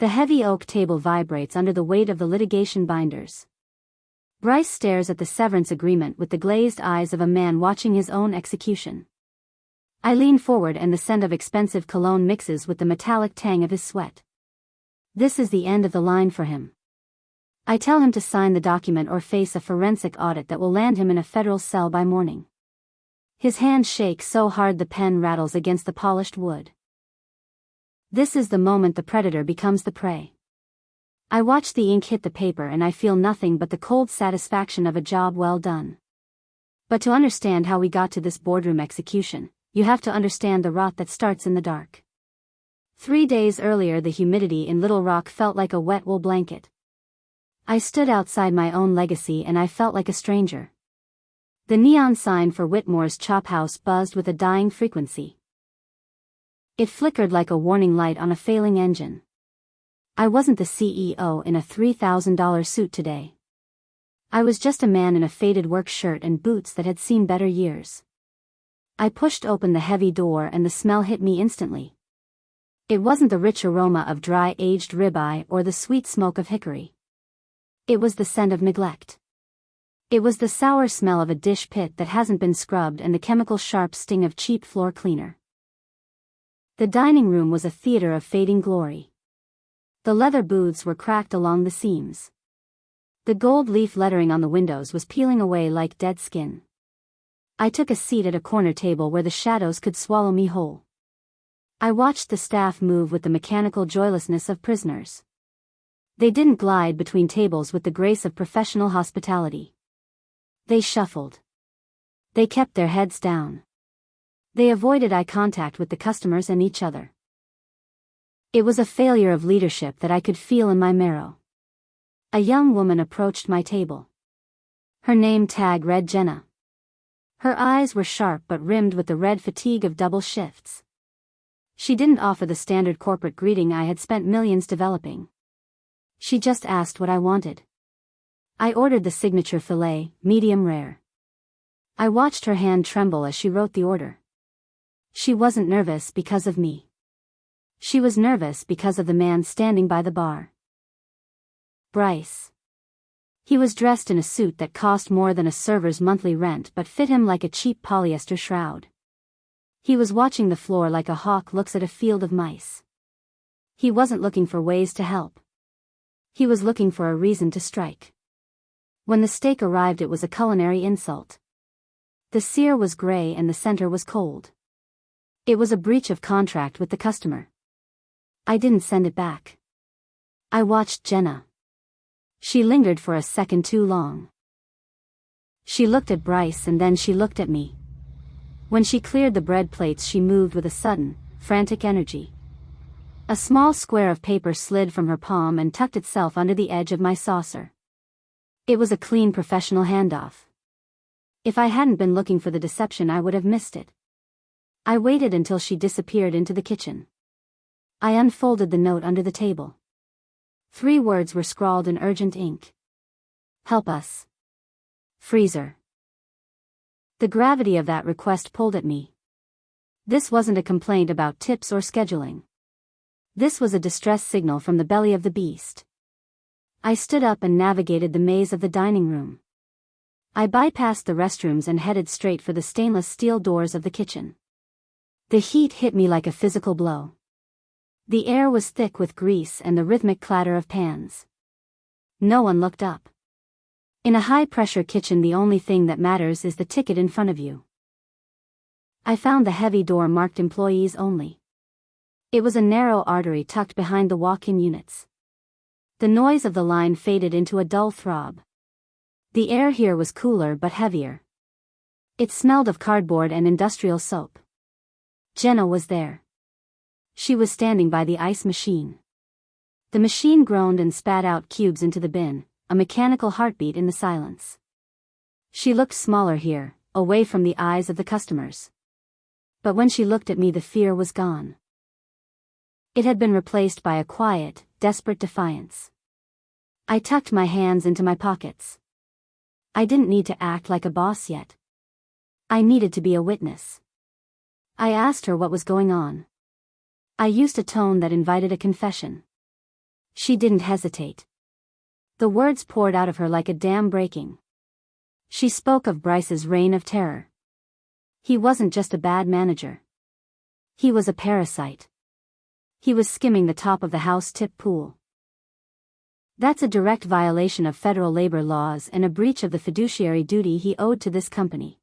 The heavy oak table vibrates under the weight of the litigation binders. Bryce stares at the severance agreement with the glazed eyes of a man watching his own execution. I lean forward and the scent of expensive cologne mixes with the metallic tang of his sweat. This is the end of the line for him. I tell him to sign the document or face a forensic audit that will land him in a federal cell by morning. His hand shakes so hard the pen rattles against the polished wood. This is the moment the predator becomes the prey. I watch the ink hit the paper and I feel nothing but the cold satisfaction of a job well done. But to understand how we got to this boardroom execution, you have to understand the rot that starts in the dark. 3 days earlier the humidity in Little Rock felt like a wet wool blanket. I stood outside my own legacy and I felt like a stranger. The neon sign for Whitmore's chop house buzzed with a dying frequency. It flickered like a warning light on a failing engine. I wasn't the CEO in a $3,000 suit today. I was just a man in a faded work shirt and boots that had seen better years. I pushed open the heavy door and the smell hit me instantly. It wasn't the rich aroma of dry-aged ribeye or the sweet smoke of hickory. It was the scent of neglect. It was the sour smell of a dish pit that hasn't been scrubbed and the chemical sharp sting of cheap floor cleaner. The dining room was a theater of fading glory. The leather booths were cracked along the seams. The gold leaf lettering on the windows was peeling away like dead skin. I took a seat at a corner table where the shadows could swallow me whole. I watched the staff move with the mechanical joylessness of prisoners. They didn't glide between tables with the grace of professional hospitality. They shuffled. They kept their heads down. They avoided eye contact with the customers and each other. It was a failure of leadership that I could feel in my marrow. A young woman approached my table. Her name tag read Jenna. Her eyes were sharp but rimmed with the red fatigue of double shifts. She didn't offer the standard corporate greeting I had spent millions developing. She just asked what I wanted. I ordered the signature filet, medium rare. I watched her hand tremble as she wrote the order. She wasn't nervous because of me. She was nervous because of the man standing by the bar. Bryce. He was dressed in a suit that cost more than a server's monthly rent but fit him like a cheap polyester shroud. He was watching the floor like a hawk looks at a field of mice. He wasn't looking for ways to help. He was looking for a reason to strike. When the steak arrived it was a culinary insult. The sear was gray and the center was cold. It was a breach of contract with the customer. I didn't send it back. I watched Jenna. She lingered for a second too long. She looked at Bryce and then she looked at me. When she cleared the bread plates she moved with a sudden, frantic energy. A small square of paper slid from her palm and tucked itself under the edge of my saucer. It was a clean professional handoff. If I hadn't been looking for the deception I would have missed it. I waited until she disappeared into the kitchen. I unfolded the note under the table. 3 words were scrawled in urgent ink. Help us. Freezer. The gravity of that request pulled at me. This wasn't a complaint about tips or scheduling. This was a distress signal from the belly of the beast. I stood up and navigated the maze of the dining room. I bypassed the restrooms and headed straight for the stainless steel doors of the kitchen. The heat hit me like a physical blow. The air was thick with grease and the rhythmic clatter of pans. No one looked up. In a high-pressure kitchen the only thing that matters is the ticket in front of you. I found the heavy door marked employees only. It was a narrow artery tucked behind the walk-in units. The noise of the line faded into a dull throb. The air here was cooler but heavier. It smelled of cardboard and industrial soap. Jenna was there. She was standing by the ice machine. The machine groaned and spat out cubes into the bin, a mechanical heartbeat in the silence. She looked smaller here, away from the eyes of the customers. But when she looked at me the fear was gone. It had been replaced by a quiet, desperate defiance. I tucked my hands into my pockets. I didn't need to act like a boss yet. I needed to be a witness. I asked her what was going on. I used a tone that invited a confession. She didn't hesitate. The words poured out of her like a dam breaking. She spoke of Bryce's reign of terror. He wasn't just a bad manager. He was a parasite. He was skimming the top of the house tip pool. That's a direct violation of federal labor laws and a breach of the fiduciary duty he owed to this company.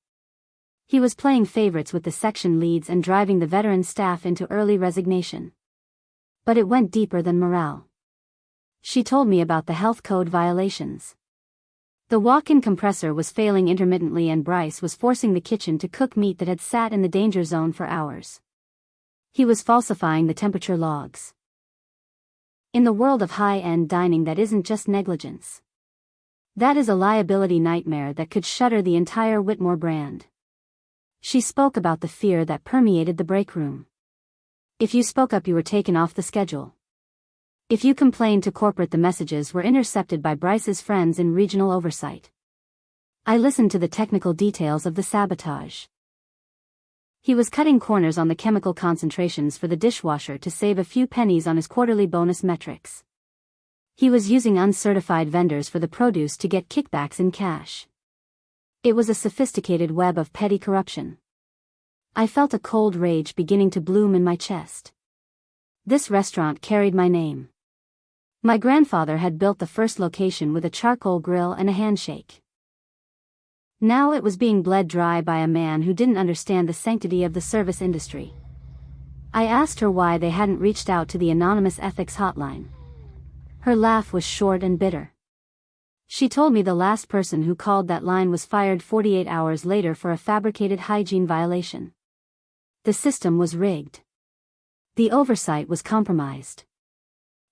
He was playing favorites with the section leads and driving the veteran staff into early resignation. But it went deeper than morale. She told me about the health code violations. The walk-in compressor was failing intermittently and Bryce was forcing the kitchen to cook meat that had sat in the danger zone for hours. He was falsifying the temperature logs. In the world of high-end dining, that isn't just negligence. That is a liability nightmare that could shutter the entire Whitmore brand. She spoke about the fear that permeated the break room. If you spoke up, you were taken off the schedule. If you complained to corporate, the messages were intercepted by Bryce's friends in regional oversight. I listened to the technical details of the sabotage. He was cutting corners on the chemical concentrations for the dishwasher to save a few pennies on his quarterly bonus metrics. He was using uncertified vendors for the produce to get kickbacks in cash. It was a sophisticated web of petty corruption. I felt a cold rage beginning to bloom in my chest. This restaurant carried my name. My grandfather had built the first location with a charcoal grill and a handshake. Now it was being bled dry by a man who didn't understand the sanctity of the service industry. I asked her why they hadn't reached out to the anonymous ethics hotline. Her laugh was short and bitter. She told me the last person who called that line was fired 48 hours later for a fabricated hygiene violation. The system was rigged. The oversight was compromised.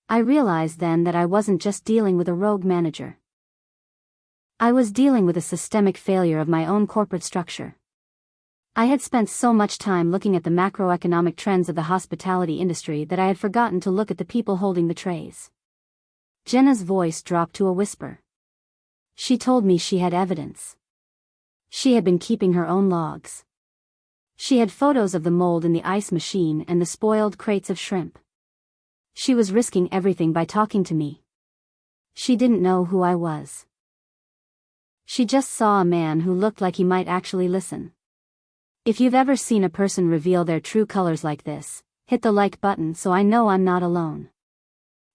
I realized then that I wasn't just dealing with a rogue manager. I was dealing with a systemic failure of my own corporate structure. I had spent so much time looking at the macroeconomic trends of the hospitality industry that I had forgotten to look at the people holding the trays. Jenna's voice dropped to a whisper. She told me she had evidence. She had been keeping her own logs. She had photos of the mold in the ice machine and the spoiled crates of shrimp. She was risking everything by talking to me. She didn't know who I was. She just saw a man who looked like he might actually listen. If you've ever seen a person reveal their true colors like this, hit the like button so I know I'm not alone.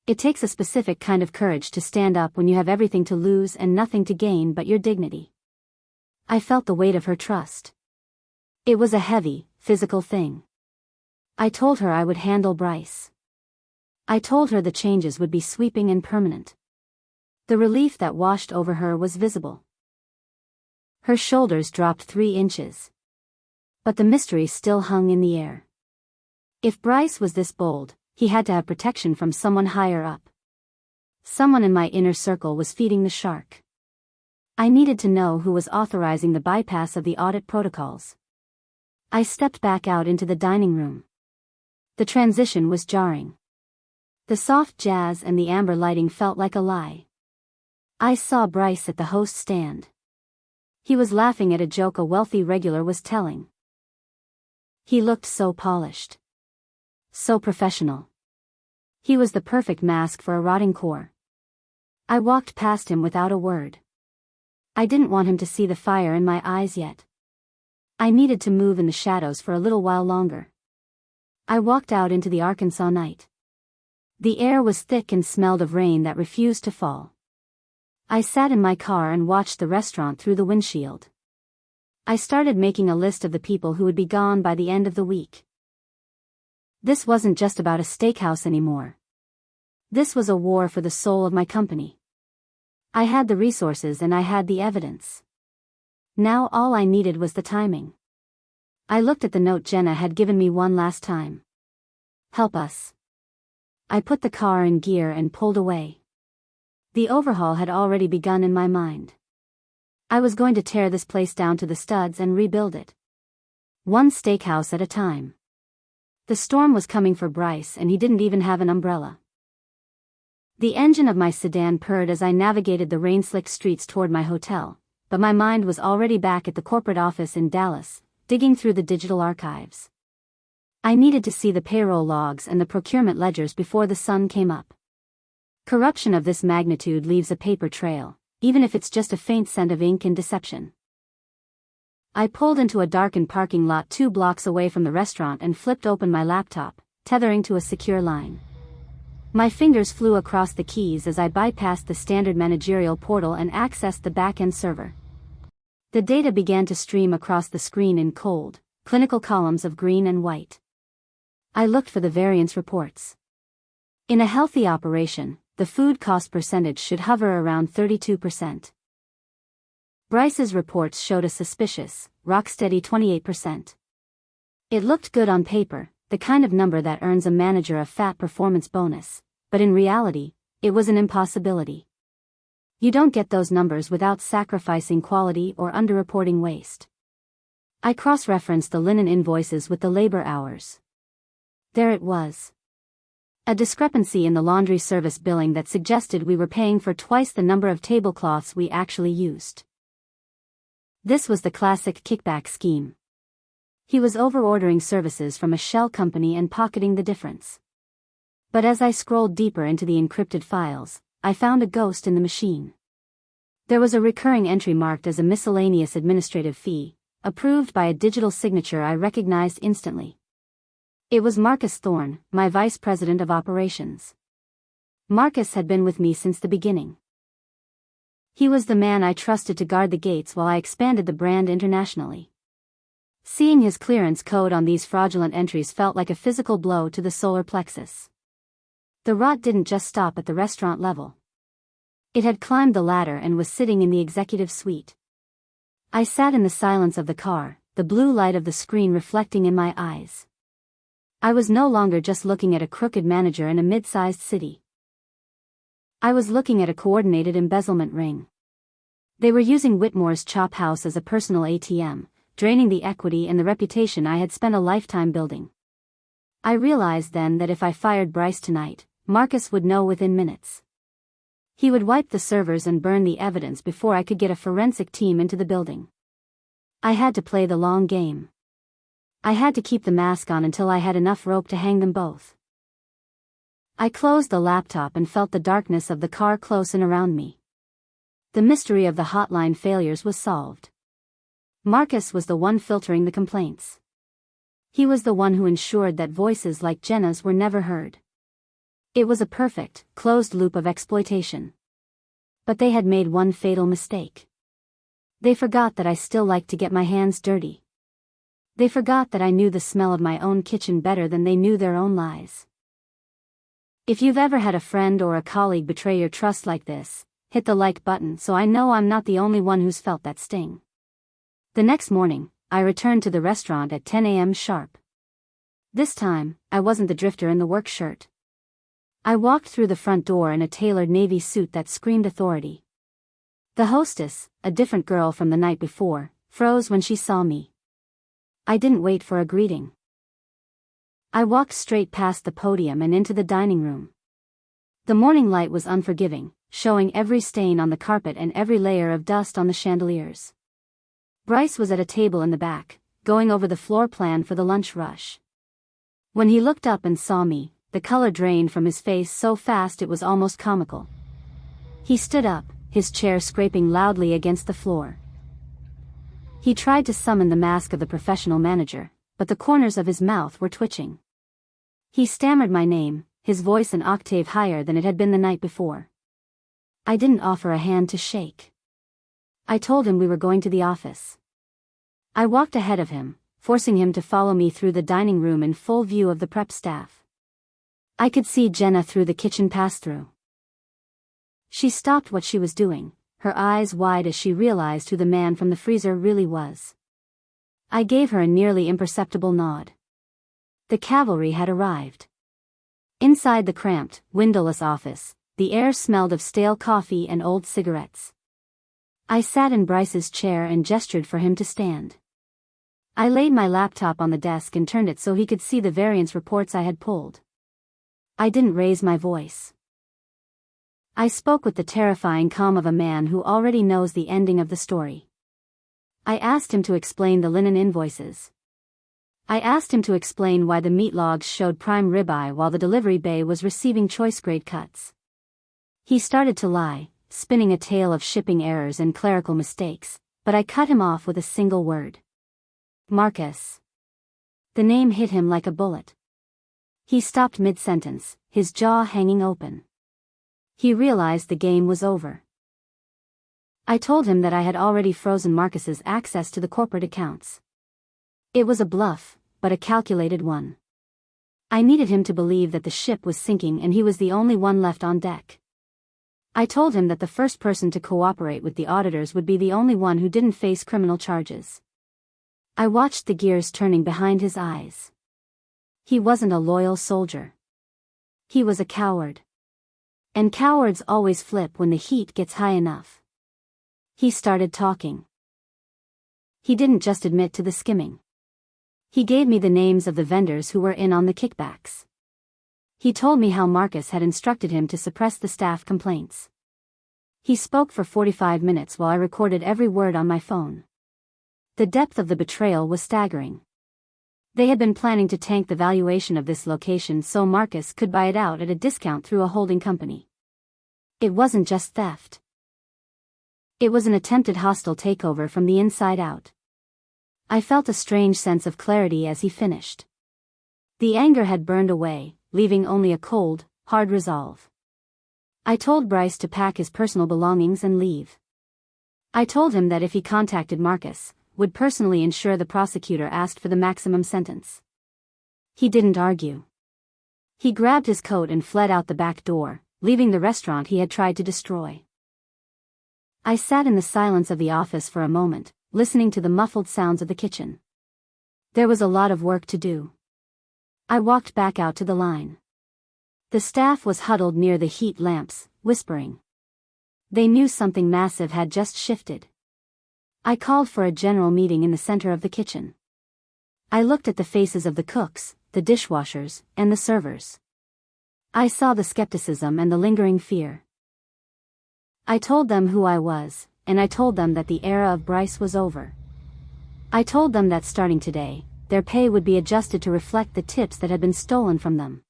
It takes a specific kind of courage to stand up when you have everything to lose and nothing to gain but your dignity. I felt the weight of her trust. It was a heavy, physical thing. I told her I would handle Bryce. I told her the changes would be sweeping and permanent. The relief that washed over her was visible. Her shoulders dropped 3 inches. But the mystery still hung in the air. If Bryce was this bold, he had to have protection from someone higher up. Someone in my inner circle was feeding the shark. I needed to know who was authorizing the bypass of the audit protocols. I stepped back out into the dining room. The transition was jarring. The soft jazz and the amber lighting felt like a lie. I saw Bryce at the host stand. He was laughing at a joke a wealthy regular was telling. He looked so polished. So professional. He was the perfect mask for a rotting core. I walked past him without a word. I didn't want him to see the fire in my eyes yet. I needed to move in the shadows for a little while longer. I walked out into the Arkansas night. The air was thick and smelled of rain that refused to fall. I sat in my car and watched the restaurant through the windshield. I started making a list of the people who would be gone by the end of the week. This wasn't just about a steakhouse anymore. This was a war for the soul of my company. I had the resources and I had the evidence. Now all I needed was the timing. I looked at the note Jenna had given me one last time. Help us. I put the car in gear and pulled away. The overhaul had already begun in my mind. I was going to tear this place down to the studs and rebuild it. One steakhouse at a time. The storm was coming for Bryce and he didn't even have an umbrella. The engine of my sedan purred as I navigated the rain-slicked streets toward my hotel, but my mind was already back at the corporate office in Dallas, digging through the digital archives. I needed to see the payroll logs and the procurement ledgers before the sun came up. Corruption of this magnitude leaves a paper trail, even if it's just a faint scent of ink and deception. I pulled into a darkened parking lot 2 blocks away from the restaurant and flipped open my laptop, tethering to a secure line. My fingers flew across the keys as I bypassed the standard managerial portal and accessed the back-end server. The data began to stream across the screen in cold, clinical columns of green and white. I looked for the variance reports. In a healthy operation, the food cost percentage should hover around 32%. Bryce's reports showed a suspicious, rock-steady 28%. It looked good on paper, the kind of number that earns a manager a fat performance bonus, but in reality, it was an impossibility. You don't get those numbers without sacrificing quality or underreporting waste. I cross-referenced the linen invoices with the labor hours. There it was. A discrepancy in the laundry service billing that suggested we were paying for twice the number of tablecloths we actually used. This was the classic kickback scheme. He was over-ordering services from a shell company and pocketing the difference. But as I scrolled deeper into the encrypted files, I found a ghost in the machine. There was a recurring entry marked as a miscellaneous administrative fee, approved by a digital signature I recognized instantly. It was Marcus Thorne, my vice president of operations. Marcus had been with me since the beginning. He was the man I trusted to guard the gates while I expanded the brand internationally. Seeing his clearance code on these fraudulent entries felt like a physical blow to the solar plexus. The rot didn't just stop at the restaurant level. It had climbed the ladder and was sitting in the executive suite. I sat in the silence of the car, the blue light of the screen reflecting in my eyes. I was no longer just looking at a crooked manager in a mid-sized city. I was looking at a coordinated embezzlement ring. They were using Whitmore's chop house as a personal ATM, draining the equity and the reputation I had spent a lifetime building. I realized then that if I fired Bryce tonight, Marcus would know within minutes. He would wipe the servers and burn the evidence before I could get a forensic team into the building. I had to play the long game. I had to keep the mask on until I had enough rope to hang them both. I closed the laptop and felt the darkness of the car close in around me. The mystery of the hotline failures was solved. Marcus was the one filtering the complaints. He was the one who ensured that voices like Jenna's were never heard. It was a perfect, closed loop of exploitation. But they had made one fatal mistake. They forgot that I still liked to get my hands dirty. They forgot that I knew the smell of my own kitchen better than they knew their own lies. If you've ever had a friend or a colleague betray your trust like this, hit the like button so I know I'm not the only one who's felt that sting. The next morning, I returned to the restaurant at 10 a.m. sharp. This time, I wasn't the drifter in the work shirt. I walked through the front door in a tailored navy suit that screamed authority. The hostess, a different girl from the night before, froze when she saw me. I didn't wait for a greeting. I walked straight past the podium and into the dining room. The morning light was unforgiving, showing every stain on the carpet and every layer of dust on the chandeliers. Bryce was at a table in the back, going over the floor plan for the lunch rush. When he looked up and saw me, the color drained from his face so fast it was almost comical. He stood up, his chair scraping loudly against the floor. He tried to summon the mask of the professional manager, but the corners of his mouth were twitching. He stammered my name, his voice an octave higher than it had been the night before. I didn't offer a hand to shake. I told him we were going to the office. I walked ahead of him, forcing him to follow me through the dining room in full view of the prep staff. I could see Jenna through the kitchen pass-through. She stopped what she was doing, her eyes wide as she realized who the man from the freezer really was. I gave her a nearly imperceptible nod. The cavalry had arrived. Inside the cramped, windowless office, the air smelled of stale coffee and old cigarettes. I sat in Bryce's chair and gestured for him to stand. I laid my laptop on the desk and turned it so he could see the variance reports I had pulled. I didn't raise my voice. I spoke with the terrifying calm of a man who already knows the ending of the story. I asked him to explain the linen invoices. I asked him to explain why the meat logs showed prime ribeye while the delivery bay was receiving choice grade cuts. He started to lie, spinning a tale of shipping errors and clerical mistakes, but I cut him off with a single word. Marcus. The name hit him like a bullet. He stopped mid-sentence, his jaw hanging open. He realized the game was over. I told him that I had already frozen Marcus's access to the corporate accounts. It was a bluff, but a calculated one. I needed him to believe that the ship was sinking and he was the only one left on deck. I told him that the first person to cooperate with the auditors would be the only one who didn't face criminal charges. I watched the gears turning behind his eyes. He wasn't a loyal soldier. He was a coward. And cowards always flip when the heat gets high enough. He started talking. He didn't just admit to the skimming. He gave me the names of the vendors who were in on the kickbacks. He told me how Marcus had instructed him to suppress the staff complaints. He spoke for 45 minutes while I recorded every word on my phone. The depth of the betrayal was staggering. They had been planning to tank the valuation of this location so Marcus could buy it out at a discount through a holding company. It wasn't just theft. It was an attempted hostile takeover from the inside out. I felt a strange sense of clarity as he finished. The anger had burned away, leaving only a cold, hard resolve. I told Bryce to pack his personal belongings and leave. I told him that if he contacted Marcus, would personally ensure the prosecutor asked for the maximum sentence. He didn't argue. He grabbed his coat and fled out the back door, leaving the restaurant he had tried to destroy. I sat in the silence of the office for a moment, listening to the muffled sounds of the kitchen. There was a lot of work to do. I walked back out to the line. The staff was huddled near the heat lamps, whispering. They knew something massive had just shifted. I called for a general meeting in the center of the kitchen. I looked at the faces of the cooks, the dishwashers, and the servers. I saw the skepticism and the lingering fear. I told them who I was, and I told them that the era of Bryce was over. I told them that starting today, their pay would be adjusted to reflect the tips that had been stolen from them.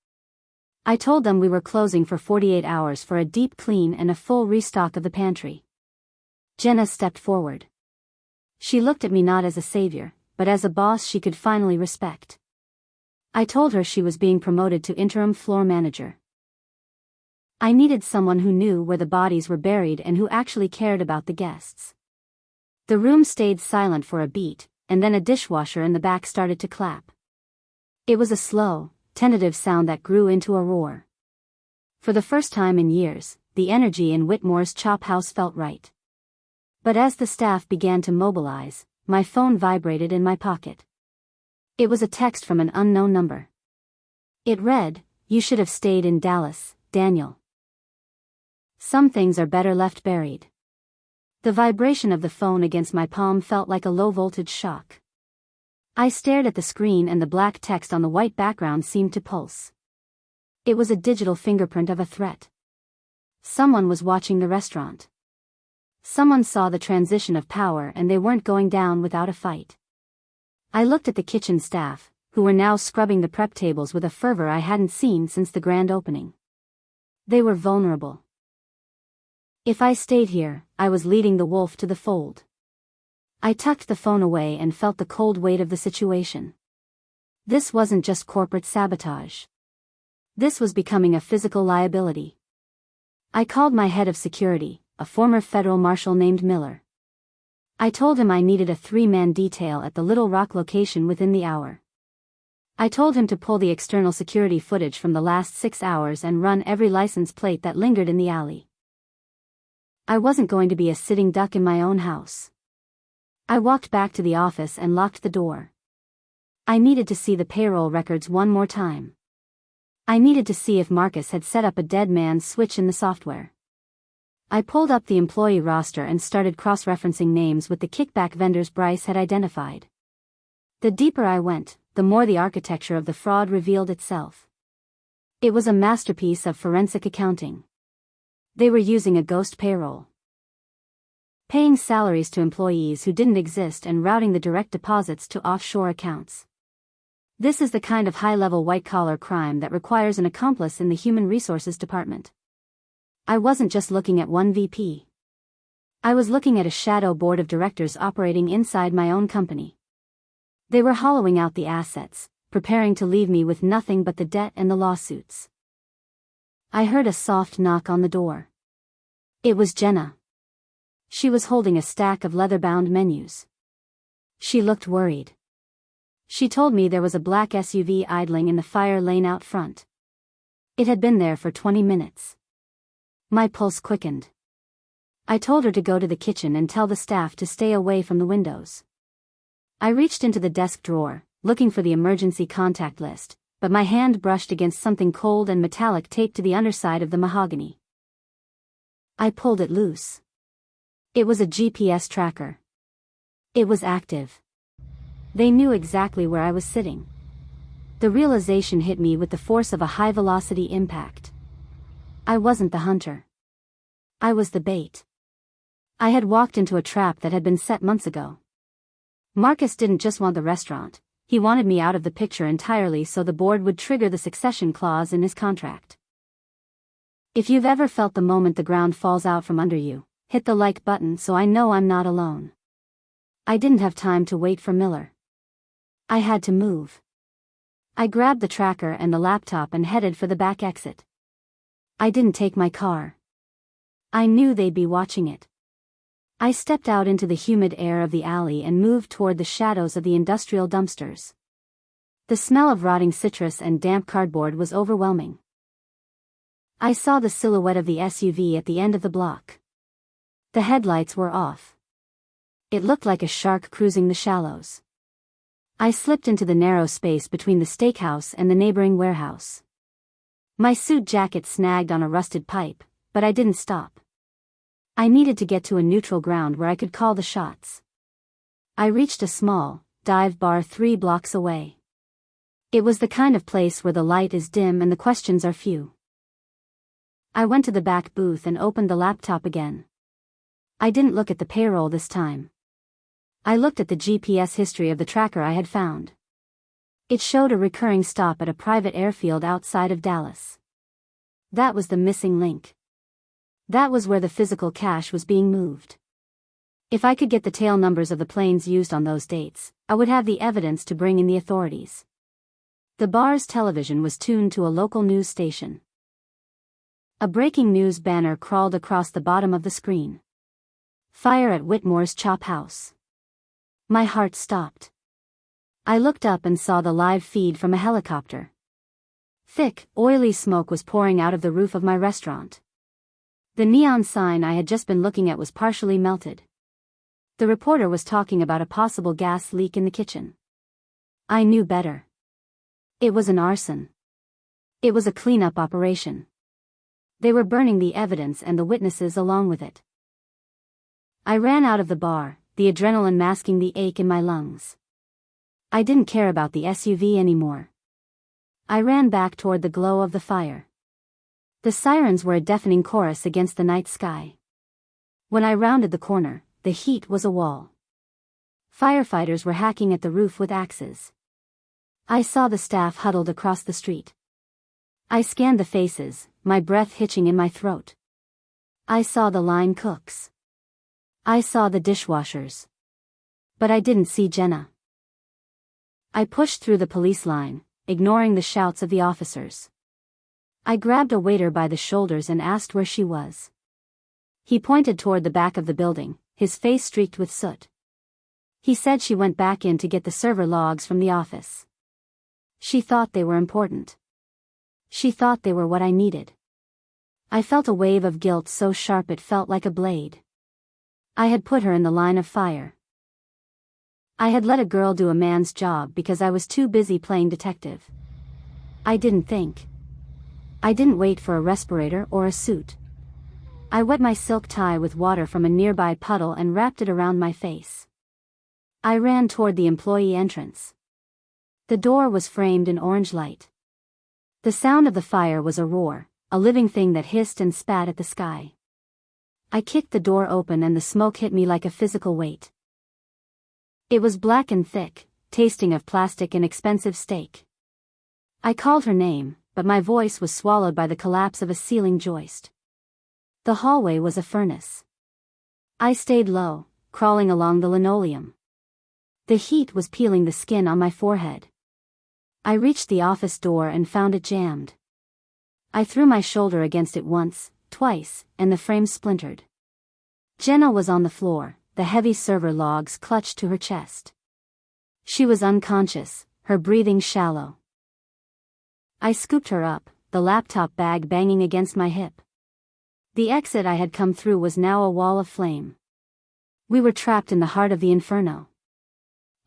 I told them we were closing for 48 hours for a deep clean and a full restock of the pantry. Jenna stepped forward. She looked at me not as a savior, but as a boss she could finally respect. I told her she was being promoted to interim floor manager. I needed someone who knew where the bodies were buried and who actually cared about the guests. The room stayed silent for a beat, and then a dishwasher in the back started to clap. It was a slow, tentative sound that grew into a roar. For the first time in years, the energy in Whitmore's chop house felt right. But as the staff began to mobilize, my phone vibrated in my pocket. It was a text from an unknown number. It read, "You should have stayed in Dallas, Daniel. Some things are better left buried." The vibration of the phone against my palm felt like a low-voltage shock. I stared at the screen and the black text on the white background seemed to pulse. It was a digital fingerprint of a threat. Someone was watching the restaurant. Someone saw the transition of power and they weren't going down without a fight. I looked at the kitchen staff, who were now scrubbing the prep tables with a fervor I hadn't seen since the grand opening. They were vulnerable. If I stayed here, I was leading the wolf to the fold. I tucked the phone away and felt the cold weight of the situation. This wasn't just corporate sabotage. This was becoming a physical liability. I called my head of security, a former federal marshal named Miller. I told him I needed a 3-man detail at the Little Rock location within the hour. I told him to pull the external security footage from the last 6 hours and run every license plate that lingered in the alley. I wasn't going to be a sitting duck in my own house. I walked back to the office and locked the door. I needed to see the payroll records one more time. I needed to see if Marcus had set up a dead man's switch in the software. I pulled up the employee roster and started cross-referencing names with the kickback vendors Bryce had identified. The deeper I went, the more the architecture of the fraud revealed itself. It was a masterpiece of forensic accounting. They were using a ghost payroll. Paying salaries to employees who didn't exist and routing the direct deposits to offshore accounts. This is the kind of high-level white-collar crime that requires an accomplice in the human resources department. I wasn't just looking at one VP. I was looking at a shadow board of directors operating inside my own company. They were hollowing out the assets, preparing to leave me with nothing but the debt and the lawsuits. I heard a soft knock on the door. It was Jenna. She was holding a stack of leather-bound menus. She looked worried. She told me there was a black SUV idling in the fire lane out front. It had been there for 20 minutes. My pulse quickened. I told her to go to the kitchen and tell the staff to stay away from the windows. I reached into the desk drawer, looking for the emergency contact list, but my hand brushed against something cold and metallic taped to the underside of the mahogany. I pulled it loose. It was a GPS tracker. It was active. They knew exactly where I was sitting. The realization hit me with the force of a high-velocity impact. I wasn't the hunter. I was the bait. I had walked into a trap that had been set months ago. Marcus didn't just want the restaurant, he wanted me out of the picture entirely so the board would trigger the succession clause in his contract. If you've ever felt the moment the ground falls out from under you, hit the like button so I know I'm not alone. I didn't have time to wait for Miller. I had to move. I grabbed the tracker and the laptop and headed for the back exit. I didn't take my car. I knew they'd be watching it. I stepped out into the humid air of the alley and moved toward the shadows of the industrial dumpsters. The smell of rotting citrus and damp cardboard was overwhelming. I saw the silhouette of the SUV at the end of the block. The headlights were off. It looked like a shark cruising the shallows. I slipped into the narrow space between the steakhouse and the neighboring warehouse. My suit jacket snagged on a rusted pipe, but I didn't stop. I needed to get to a neutral ground where I could call the shots. I reached a small, dive bar 3 blocks away. It was the kind of place where the light is dim and the questions are few. I went to the back booth and opened the laptop again. I didn't look at the payroll this time. I looked at the GPS history of the tracker I had found. It showed a recurring stop at a private airfield outside of Dallas. That was the missing link. That was where the physical cash was being moved. If I could get the tail numbers of the planes used on those dates, I would have the evidence to bring in the authorities. The bar's television was tuned to a local news station. A breaking news banner crawled across the bottom of the screen. Fire at Whitmore's Chop House. My heart stopped. I looked up and saw the live feed from a helicopter. Thick, oily smoke was pouring out of the roof of my restaurant. The neon sign I had just been looking at was partially melted. The reporter was talking about a possible gas leak in the kitchen. I knew better. It was an arson. It was a cleanup operation. They were burning the evidence and the witnesses along with it. I ran out of the bar, the adrenaline masking the ache in my lungs. I didn't care about the SUV anymore. I ran back toward the glow of the fire. The sirens were a deafening chorus against the night sky. When I rounded the corner, the heat was a wall. Firefighters were hacking at the roof with axes. I saw the staff huddled across the street. I scanned the faces, my breath hitching in my throat. I saw the line cooks. I saw the dishwashers. But I didn't see Jenna. I pushed through the police line, ignoring the shouts of the officers. I grabbed a waiter by the shoulders and asked where she was. He pointed toward the back of the building, his face streaked with soot. He said she went back in to get the server logs from the office. She thought they were important. She thought they were what I needed. I felt a wave of guilt so sharp it felt like a blade. I had put her in the line of fire. I had let a girl do a man's job because I was too busy playing detective. I didn't think. I didn't wait for a respirator or a suit. I wet my silk tie with water from a nearby puddle and wrapped it around my face. I ran toward the employee entrance. The door was framed in orange light. The sound of the fire was a roar, a living thing that hissed and spat at the sky. I kicked the door open and the smoke hit me like a physical weight. It was black and thick, tasting of plastic and expensive steak. I called her name, but my voice was swallowed by the collapse of a ceiling joist. The hallway was a furnace. I stayed low, crawling along the linoleum. The heat was peeling the skin on my forehead. I reached the office door and found it jammed. I threw my shoulder against it once, twice, and the frame splintered. Jenna was on the floor, the heavy server logs clutched to her chest. She was unconscious, her breathing shallow. I scooped her up, the laptop bag banging against my hip. The exit I had come through was now a wall of flame. We were trapped in the heart of the inferno.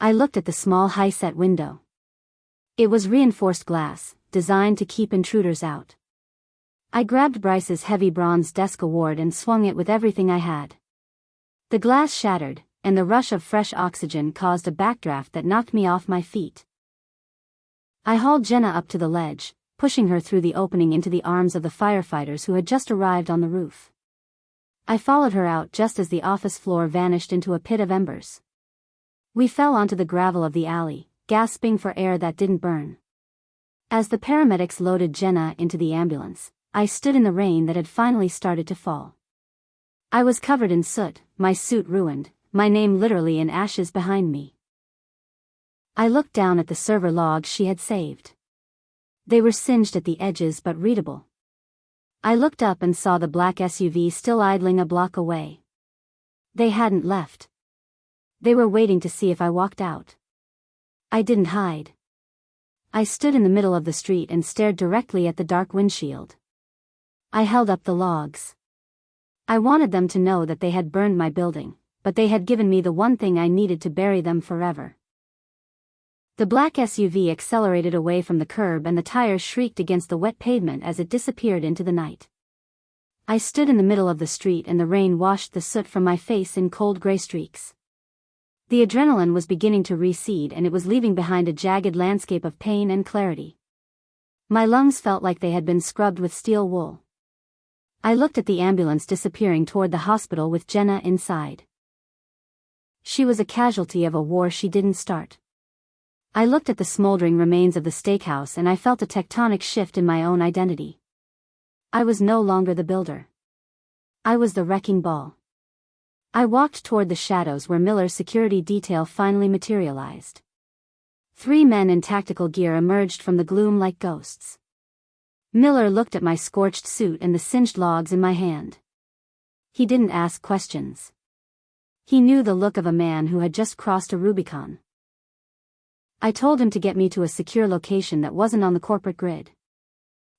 I looked at the small high-set window. It was reinforced glass, designed to keep intruders out. I grabbed Bryce's heavy bronze desk award and swung it with everything I had. The glass shattered, and the rush of fresh oxygen caused a backdraft that knocked me off my feet. I hauled Jenna up to the ledge, pushing her through the opening into the arms of the firefighters who had just arrived on the roof. I followed her out just as the office floor vanished into a pit of embers. We fell onto the gravel of the alley, gasping for air that didn't burn. As the paramedics loaded Jenna into the ambulance, I stood in the rain that had finally started to fall. I was covered in soot, my suit ruined, my name literally in ashes behind me. I looked down at the server logs she had saved. They were singed at the edges but readable. I looked up and saw the black SUV still idling a block away. They hadn't left. They were waiting to see if I walked out. I didn't hide. I stood in the middle of the street and stared directly at the dark windshield. I held up the logs. I wanted them to know that they had burned my building, but they had given me the one thing I needed to bury them forever. The black SUV accelerated away from the curb and the tires shrieked against the wet pavement as it disappeared into the night. I stood in the middle of the street and the rain washed the soot from my face in cold gray streaks. The adrenaline was beginning to recede and it was leaving behind a jagged landscape of pain and clarity. My lungs felt like they had been scrubbed with steel wool. I looked at the ambulance disappearing toward the hospital with Jenna inside. She was a casualty of a war she didn't start. I looked at the smoldering remains of the steakhouse and I felt a tectonic shift in my own identity. I was no longer the builder. I was the wrecking ball. I walked toward the shadows where Miller's security detail finally materialized. 3 men in tactical gear emerged from the gloom like ghosts. Miller looked at my scorched suit and the singed logs in my hand. He didn't ask questions. He knew the look of a man who had just crossed a Rubicon. I told him to get me to a secure location that wasn't on the corporate grid.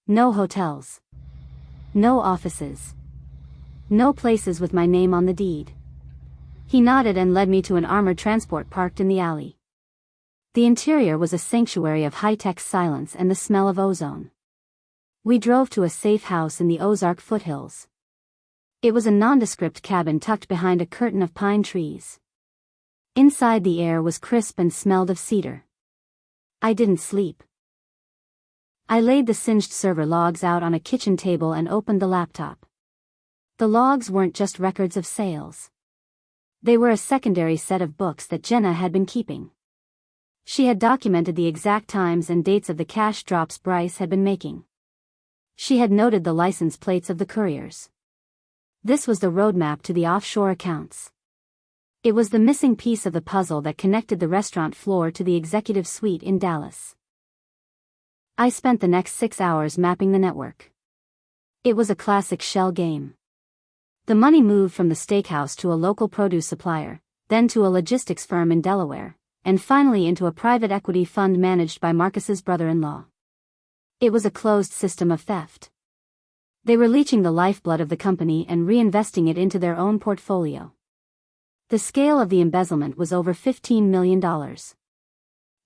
No hotels. No offices. No places with my name on the deed. He nodded and led me to an armored transport parked in the alley. The interior was a sanctuary of high-tech silence and the smell of ozone. We drove to a safe house in the Ozark foothills. It was a nondescript cabin tucked behind a curtain of pine trees. Inside the air was crisp and smelled of cedar. I didn't sleep. I laid the singed server logs out on a kitchen table and opened the laptop. The logs weren't just records of sales. They were a secondary set of books that Jenna had been keeping. She had documented the exact times and dates of the cash drops Bryce had been making. She had noted the license plates of the couriers. This was the roadmap to the offshore accounts. It was the missing piece of the puzzle that connected the restaurant floor to the executive suite in Dallas. I spent the next 6 hours mapping the network. It was a classic shell game. The money moved from the steakhouse to a local produce supplier, then to a logistics firm in Delaware, and finally into a private equity fund managed by Marcus's brother-in-law. It was a closed system of theft. They were leeching the lifeblood of the company and reinvesting it into their own portfolio. The scale of the embezzlement was over $15 million.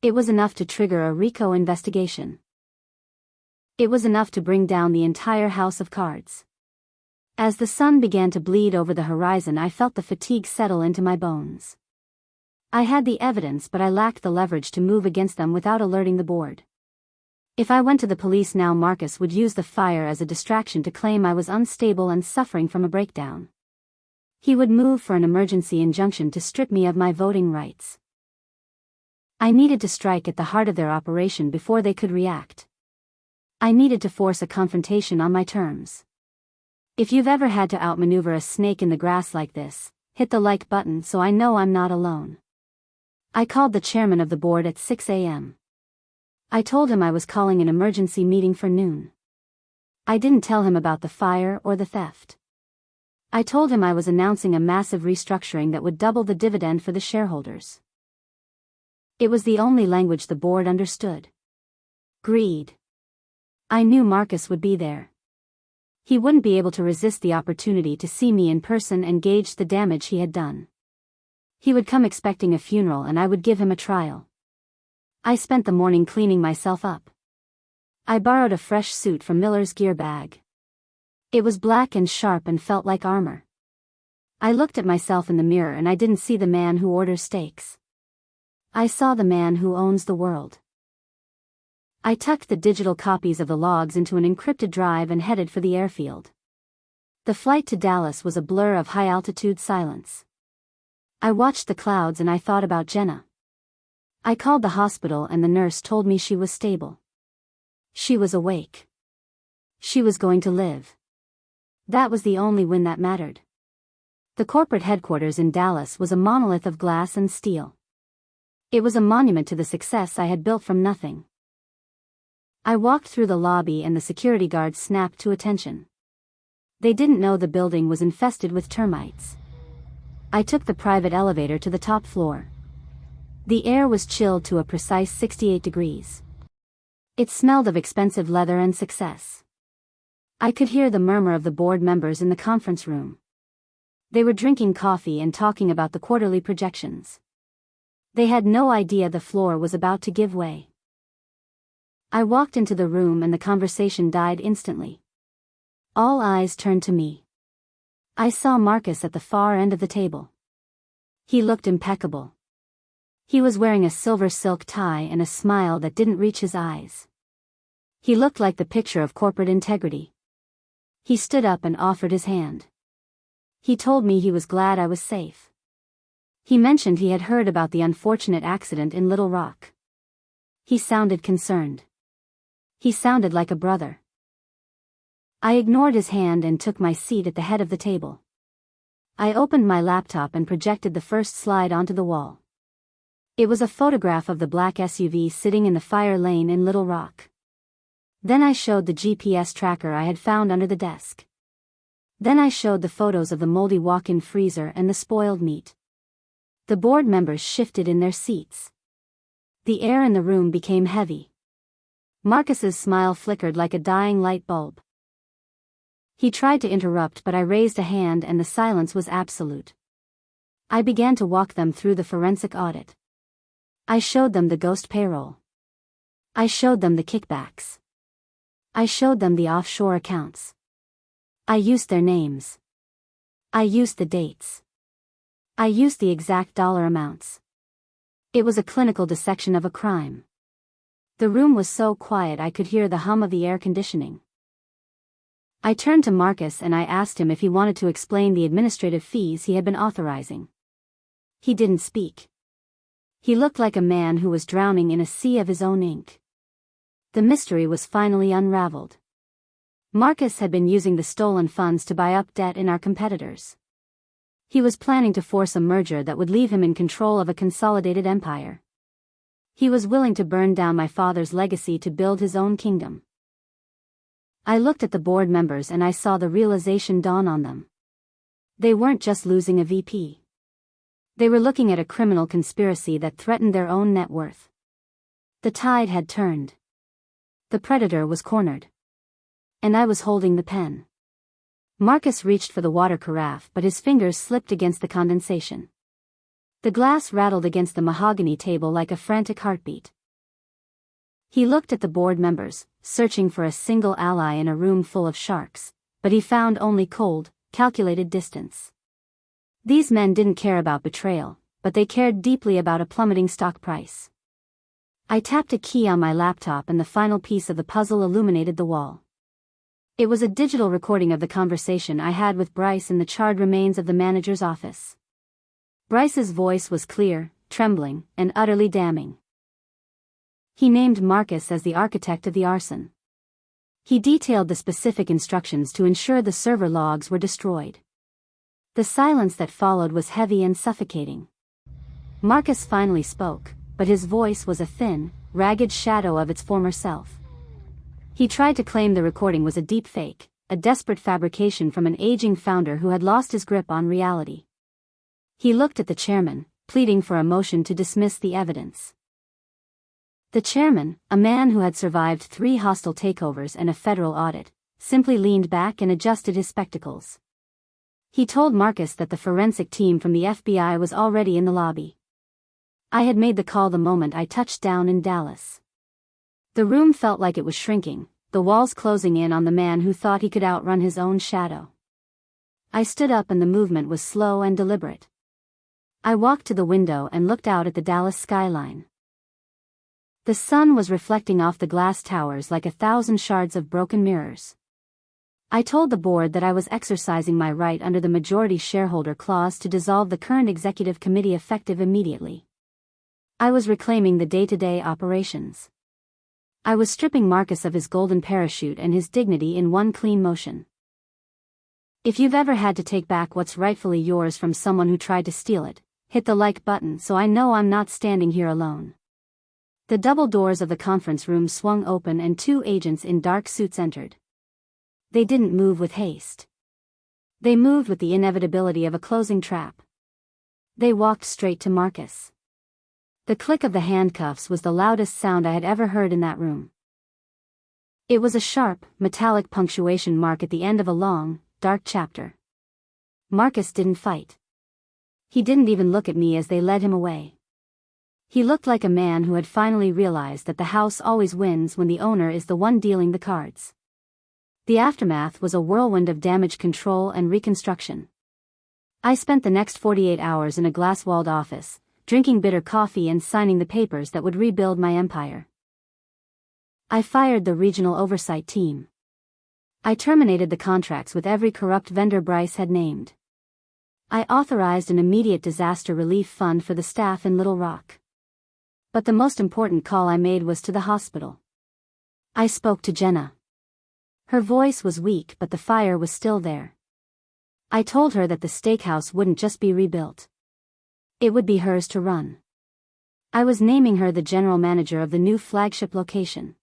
It was enough to trigger a RICO investigation. It was enough to bring down the entire house of cards. As the sun began to bleed over the horizon, I felt the fatigue settle into my bones. I had the evidence, but I lacked the leverage to move against them without alerting the board. If I went to the police now, Marcus would use the fire as a distraction to claim I was unstable and suffering from a breakdown. He would move for an emergency injunction to strip me of my voting rights. I needed to strike at the heart of their operation before they could react. I needed to force a confrontation on my terms. If you've ever had to outmaneuver a snake in the grass like this, hit the like button so I know I'm not alone. I called the chairman of the board at 6 a.m. I told him I was calling an emergency meeting for noon. I didn't tell him about the fire or the theft. I told him I was announcing a massive restructuring that would double the dividend for the shareholders. It was the only language the board understood. Greed. I knew Marcus would be there. He wouldn't be able to resist the opportunity to see me in person and gauge the damage he had done. He would come expecting a funeral and I would give him a trial. I spent the morning cleaning myself up. I borrowed a fresh suit from Miller's gear bag. It was black and sharp and felt like armor. I looked at myself in the mirror and I didn't see the man who orders steaks. I saw the man who owns the world. I tucked the digital copies of the logs into an encrypted drive and headed for the airfield. The flight to Dallas was a blur of high-altitude silence. I watched the clouds and I thought about Jenna. I called the hospital and the nurse told me she was stable. She was awake. She was going to live. That was the only win that mattered. The corporate headquarters in Dallas was a monolith of glass and steel. It was a monument to the success I had built from nothing. I walked through the lobby and the security guards snapped to attention. They didn't know the building was infested with termites. I took the private elevator to the top floor. The air was chilled to a precise 68 degrees. It smelled of expensive leather and success. I could hear the murmur of the board members in the conference room. They were drinking coffee and talking about the quarterly projections. They had no idea the floor was about to give way. I walked into the room and the conversation died instantly. All eyes turned to me. I saw Marcus at the far end of the table. He looked impeccable. He was wearing a silver silk tie and a smile that didn't reach his eyes. He looked like the picture of corporate integrity. He stood up and offered his hand. He told me he was glad I was safe. He mentioned he had heard about the unfortunate accident in Little Rock. He sounded concerned. He sounded like a brother. I ignored his hand and took my seat at the head of the table. I opened my laptop and projected the first slide onto the wall. It was a photograph of the black SUV sitting in the fire lane in Little Rock. Then I showed the GPS tracker I had found under the desk. Then I showed the photos of the moldy walk-in freezer and the spoiled meat. The board members shifted in their seats. The air in the room became heavy. Marcus's smile flickered like a dying light bulb. He tried to interrupt but I raised a hand and the silence was absolute. I began to walk them through the forensic audit. I showed them the ghost payroll. I showed them the kickbacks. I showed them the offshore accounts. I used their names. I used the dates. I used the exact dollar amounts. It was a clinical dissection of a crime. The room was so quiet I could hear the hum of the air conditioning. I turned to Marcus and I asked him if he wanted to explain the administrative fees he had been authorizing. He didn't speak. He looked like a man who was drowning in a sea of his own ink. The mystery was finally unraveled. Marcus had been using the stolen funds to buy up debt in our competitors. He was planning to force a merger that would leave him in control of a consolidated empire. He was willing to burn down my father's legacy to build his own kingdom. I looked at the board members and I saw the realization dawn on them. They weren't just losing a VP. They were looking at a criminal conspiracy that threatened their own net worth. The tide had turned. The predator was cornered. And I was holding the pen. Marcus reached for the water carafe but his fingers slipped against the condensation. The glass rattled against the mahogany table like a frantic heartbeat. He looked at the board members, searching for a single ally in a room full of sharks, but he found only cold, calculated distance. These men didn't care about betrayal, but they cared deeply about a plummeting stock price. I tapped a key on my laptop and the final piece of the puzzle illuminated the wall. It was a digital recording of the conversation I had with Bryce in the charred remains of the manager's office. Bryce's voice was clear, trembling, and utterly damning. He named Marcus as the architect of the arson. He detailed the specific instructions to ensure the server logs were destroyed. The silence that followed was heavy and suffocating. Marcus finally spoke, but his voice was a thin, ragged shadow of its former self. He tried to claim the recording was a deep fake, a desperate fabrication from an aging founder who had lost his grip on reality. He looked at the chairman, pleading for a motion to dismiss the evidence. The chairman, a man who had survived 3 hostile takeovers and a federal audit, simply leaned back and adjusted his spectacles. He told Marcus that the forensic team from the FBI was already in the lobby. I had made the call the moment I touched down in Dallas. The room felt like it was shrinking, the walls closing in on the man who thought he could outrun his own shadow. I stood up and the movement was slow and deliberate. I walked to the window and looked out at the Dallas skyline. The sun was reflecting off the glass towers like 1,000 shards of broken mirrors. I told the board that I was exercising my right under the majority shareholder clause to dissolve the current executive committee effective immediately. I was reclaiming the day-to-day operations. I was stripping Marcus of his golden parachute and his dignity in one clean motion. If you've ever had to take back what's rightfully yours from someone who tried to steal it, hit the like button so I know I'm not standing here alone. The double doors of the conference room swung open and 2 agents in dark suits entered. They didn't move with haste. They moved with the inevitability of a closing trap. They walked straight to Marcus. The click of the handcuffs was the loudest sound I had ever heard in that room. It was a sharp, metallic punctuation mark at the end of a long, dark chapter. Marcus didn't fight. He didn't even look at me as they led him away. He looked like a man who had finally realized that the house always wins when the owner is the one dealing the cards. The aftermath was a whirlwind of damage control and reconstruction. I spent the next 48 hours in a glass-walled office, drinking bitter coffee and signing the papers that would rebuild my empire. I fired the regional oversight team. I terminated the contracts with every corrupt vendor Bryce had named. I authorized an immediate disaster relief fund for the staff in Little Rock. But the most important call I made was to the hospital. I spoke to Jenna. Her voice was weak but the fire was still there. I told her that the steakhouse wouldn't just be rebuilt. It would be hers to run. I was naming her the general manager of the new flagship location.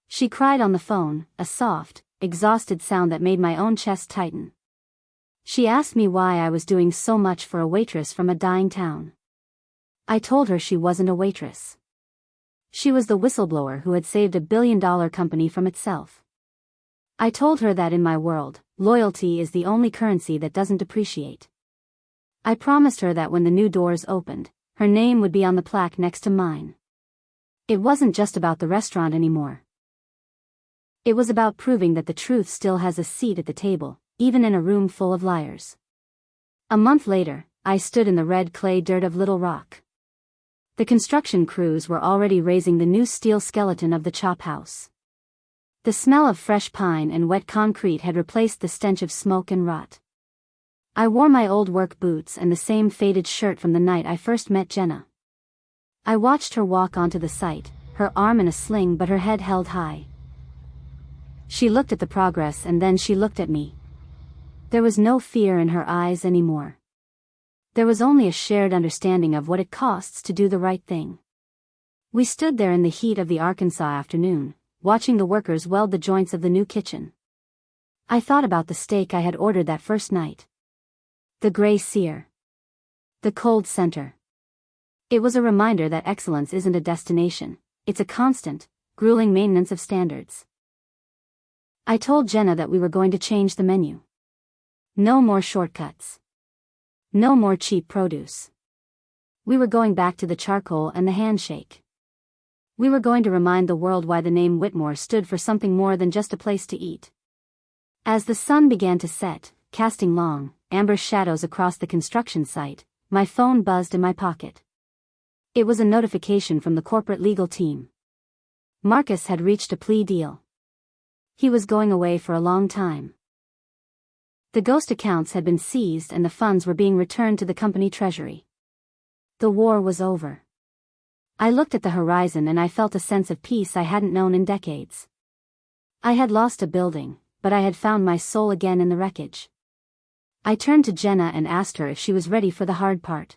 She cried on the phone, a soft, exhausted sound that made my own chest tighten. She asked me why I was doing so much for a waitress from a dying town. I told her she wasn't a waitress. She was the whistleblower who had saved $1 billion company from itself. I told her that in my world, loyalty is the only currency that doesn't depreciate. I promised her that when the new doors opened, her name would be on the plaque next to mine. It wasn't just about the restaurant anymore. It was about proving that the truth still has a seat at the table, even in a room full of liars. A month later, I stood in the red clay dirt of Little Rock. The construction crews were already raising the new steel skeleton of the chop house. The smell of fresh pine and wet concrete had replaced the stench of smoke and rot. I wore my old work boots and the same faded shirt from the night I first met Jenna. I watched her walk onto the site, her arm in a sling but her head held high. She looked at the progress and then she looked at me. There was no fear in her eyes anymore. There was only a shared understanding of what it costs to do the right thing. We stood there in the heat of the Arkansas afternoon, watching the workers weld the joints of the new kitchen. I thought about the steak I had ordered that first night. The gray sear. The cold center. It was a reminder that excellence isn't a destination, it's a constant, grueling maintenance of standards. I told Jenna that we were going to change the menu. No more shortcuts. No more cheap produce. We were going back to the charcoal and the handshake. We were going to remind the world why the name Whitmore stood for something more than just a place to eat. As the sun began to set, casting long, amber shadows across the construction site, my phone buzzed in my pocket. It was a notification from the corporate legal team. Marcus had reached a plea deal. He was going away for a long time. The ghost accounts had been seized and the funds were being returned to the company treasury. The war was over. I looked at the horizon and I felt a sense of peace I hadn't known in decades. I had lost a building, but I had found my soul again in the wreckage. I turned to Jenna and asked her if she was ready for the hard part.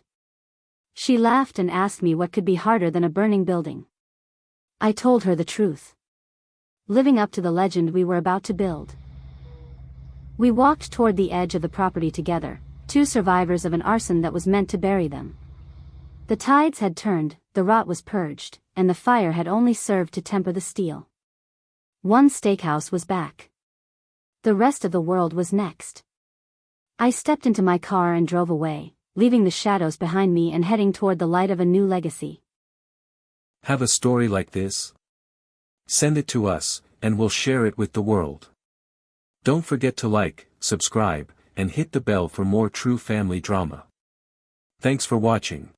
She laughed and asked me what could be harder than a burning building. I told her the truth. Living up to the legend we were about to build. We walked toward the edge of the property together, two survivors of an arson that was meant to bury them. The tides had turned, the rot was purged, and the fire had only served to temper the steel. One steakhouse was back. The rest of the world was next. I stepped into my car and drove away, leaving the shadows behind me and heading toward the light of a new legacy. Have a story like this? Send it to us, and we'll share it with the world. Don't forget to like, subscribe, and hit the bell for more true family drama. Thanks for watching.